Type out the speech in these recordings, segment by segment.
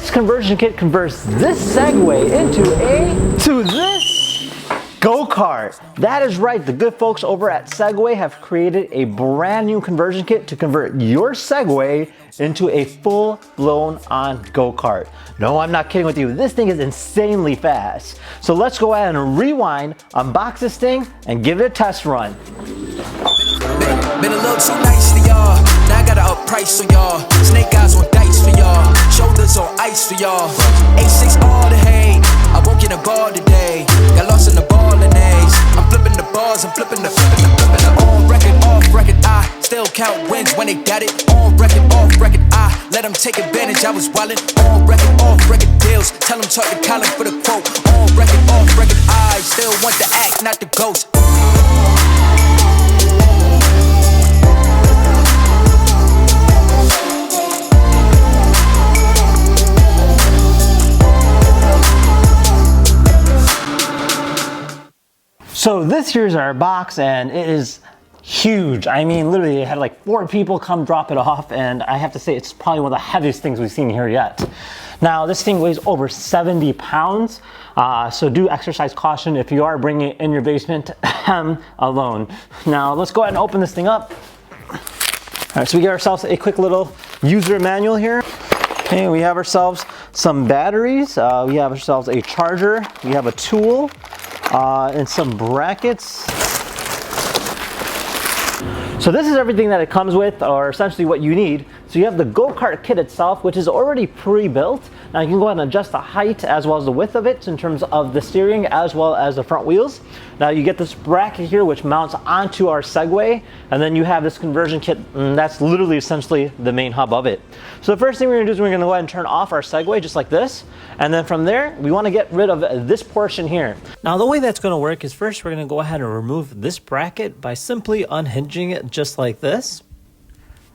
this conversion kit converts this Segway into this go-kart. That is right, the good folks over at Segway have created a brand new conversion kit to convert your Segway into a full-blown on go-kart. No, I'm not kidding with you. This thing is insanely fast. So let's go ahead and rewind, unbox this thing, and give it a test run. Been a little too nice for y'all. Now I gotta up price for y'all. Snake eyes on dice for y'all. Shoulders on ice for y'all. A6 all the hate. I won't get a ball today. Got lost in the ball and A's. I'm flipping the bars, I'm flipping the on record, off record. I still count wins when they got it. On record, off record. I let them take advantage. I was wildin'. On record, off record deals. Tell them talk to Colin for the quote. On record, off record. I still want the act, not the ghost. So this here's our box, and it is huge. I mean, literally, it had like 4 people come drop it off, and I have to say it's probably one of the heaviest things we've seen here yet. Now, this thing weighs over 70 pounds, so do exercise caution if you are bringing it in your basement alone. Now, let's go ahead and open this thing up. All right, so we get ourselves a quick little user manual here. Okay, we have ourselves some batteries, we have ourselves a charger, we have a tool, and some brackets. So this is everything that it comes with, or essentially what you need. So you have the go-kart kit itself, which is already pre-built. Now you can go ahead and adjust the height as well as the width of it in terms of the steering as well as the front wheels. Now you get this bracket here which mounts onto our Segway, and then you have this conversion kit, and that's literally essentially the main hub of it. So the first thing we're gonna do is we're gonna go ahead and turn off our Segway just like this, and then from there we wanna get rid of this portion here. Now the way that's gonna work is first we're gonna go ahead and remove this bracket by simply unhinging it just like this.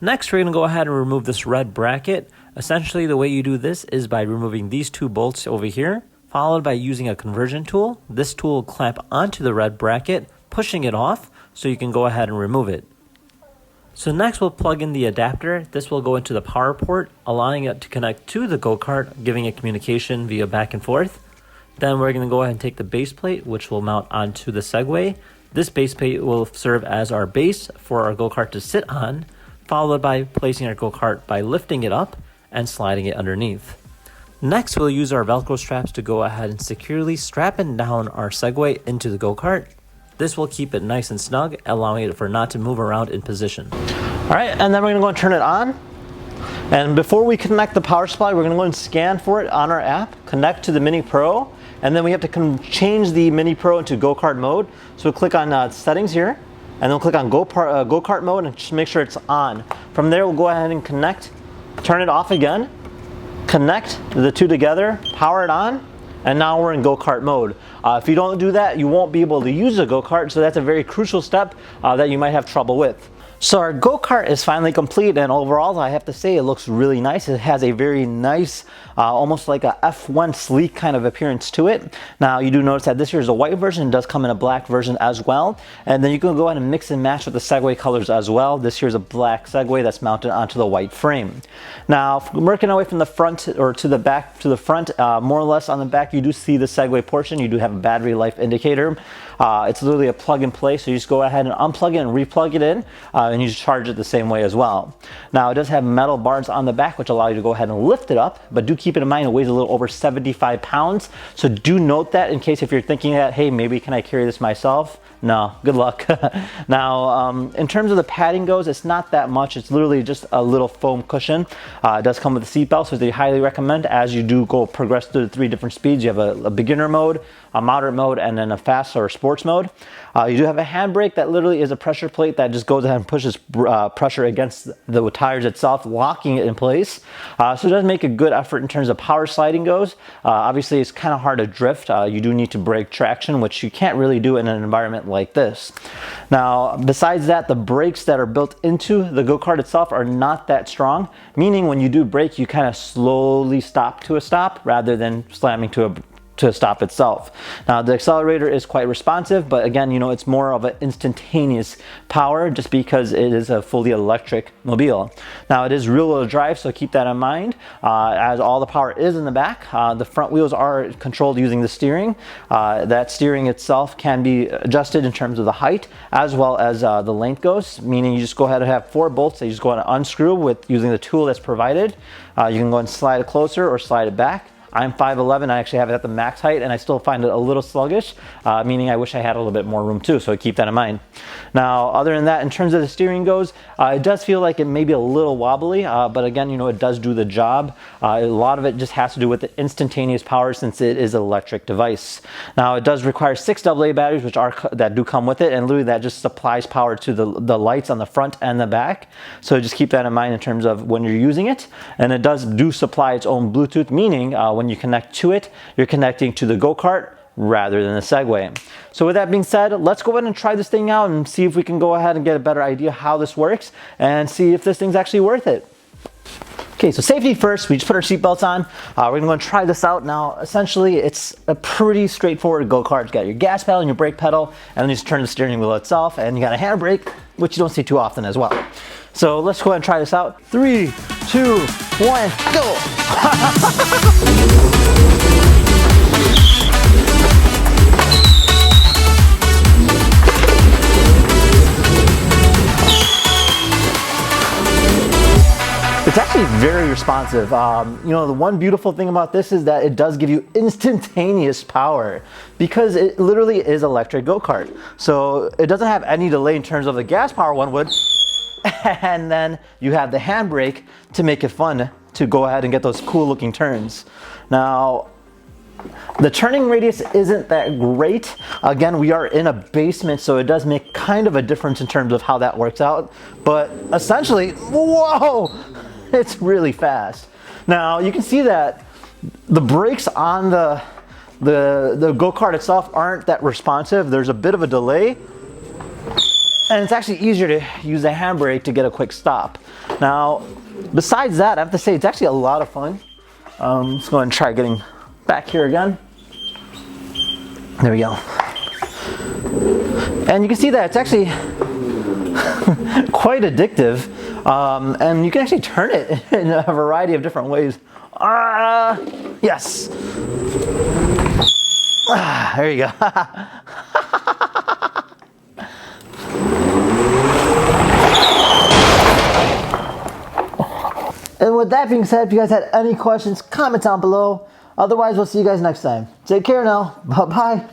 Next, we're going to go ahead and remove this red bracket. Essentially, the way you do this is by removing these 2 bolts over here, followed by using a conversion tool. This tool will clamp onto the red bracket, pushing it off, so you can go ahead and remove it. So next, we'll plug in the adapter. This will go into the power port, allowing it to connect to the go-kart, giving it communication via back and forth. Then we're going to go ahead and take the base plate, which will mount onto the Segway. This base plate will serve as our base for our go-kart to sit on, followed by placing our go-kart by lifting it up and sliding it underneath. Next, we'll use our Velcro straps to go ahead and securely strap down our Segway into the go-kart. This will keep it nice and snug, allowing it for not to move around in position. All right, and then we're gonna go and turn it on. And before we connect the power supply, we're gonna go and scan for it on our app, connect to the miniPRO, and then we have to change the miniPRO into go-kart mode. So we'll click on settings here, and then we'll click on go-kart mode and just make sure it's on. From there, we'll go ahead and connect, turn it off again, connect the 2 together, power it on, and now we're in go-kart mode. If you don't do that, you won't be able to use a go-kart, so that's a very crucial step that you might have trouble with. So our go-kart is finally complete, and overall I have to say it looks really nice. It has a very nice, almost like a F1 sleek kind of appearance to it. Now you do notice that this here is a white version. It does come in a black version as well. And then you can go ahead and mix and match with the Segway colors as well. This here is a black Segway that's mounted onto the white frame. Now working our way from the front or to the back to the front, more or less on the back you do see the Segway portion. You do have a battery life indicator. It's literally a plug and play, so you just go ahead and unplug it and replug it in, and you just charge it the same way as well. Now it does have metal bars on the back which allow you to go ahead and lift it up, but do keep it in mind it weighs a little over 75 pounds, so do note that in case if you're thinking that, hey, maybe can I carry this myself? No, good luck. Now, in terms of the padding goes, it's not that much. It's literally just a little foam cushion. It does come with a seat belt, so they highly recommend as you do progress through the 3 different speeds. You have a beginner mode, a moderate mode, and then a fast or sports mode. You do have a handbrake that literally is a pressure plate that just goes ahead and pushes pressure against the tires itself, locking it in place. So it does make a good effort in terms of power sliding goes. Obviously, it's kind of hard to drift. You do need to brake traction, which you can't really do in an environment like this. Now, besides that, the brakes that are built into the go-kart itself are not that strong, meaning when you do brake, you kind of slowly stop to a stop rather than slamming to to stop itself. Now the accelerator is quite responsive, but again, it's more of an instantaneous power just because it is a fully electric mobile. Now it is rear-wheel drive, so keep that in mind, as all the power is in the back. The front wheels are controlled using the steering. That steering itself can be adjusted in terms of the height as well as the length goes, meaning you just go ahead and have 4 bolts that you just go ahead and unscrew with using the tool that's provided. You can go and slide it closer or slide it back. I'm 5'11", I actually have it at the max height, and I still find it a little sluggish, meaning I wish I had a little bit more room too, so keep that in mind. Now, other than that, in terms of the steering goes, it does feel like it may be a little wobbly, but again, it does do the job. A lot of it just has to do with the instantaneous power since it is an electric device. Now, it does require 6 AA batteries, that do come with it, and literally that just supplies power to the lights on the front and the back. So just keep that in mind in terms of when you're using it. And it does supply its own Bluetooth, meaning when you connect to it, you're connecting to the Go-Kart rather than the Segway. So with that being said, let's go ahead and try this thing out and see if we can go ahead and get a better idea how this works and see if this thing's actually worth it. Okay, so safety first, we just put our seatbelts on. We're gonna try this out now. Essentially, it's a pretty straightforward go-kart. You got your gas pedal and your brake pedal, and then you just turn the steering wheel itself, and you got a handbrake, which you don't see too often as well. So let's go ahead and try this out. 3, 2, 1, go! It's actually very responsive. The one beautiful thing about this is that it does give you instantaneous power because it literally is electric go-kart. So it doesn't have any delay in terms of the gas power one would. And then you have the handbrake to make it fun to go ahead and get those cool looking turns. Now, the turning radius isn't that great. Again, we are in a basement, so it does make kind of a difference in terms of how that works out. But essentially, whoa, it's really fast. Now, you can see that the brakes on the go-kart itself aren't that responsive. There's a bit of a delay. And it's actually easier to use the handbrake to get a quick stop. Now, besides that, I have to say it's actually a lot of fun. Let's go ahead and try getting back here again. There we go. And you can see that it's actually quite addictive. And you can actually turn it in a variety of different ways. Yes. There you go. And with that being said, if you guys had any questions, comment down below. Otherwise, we'll see you guys next time. Take care now. Bye-bye.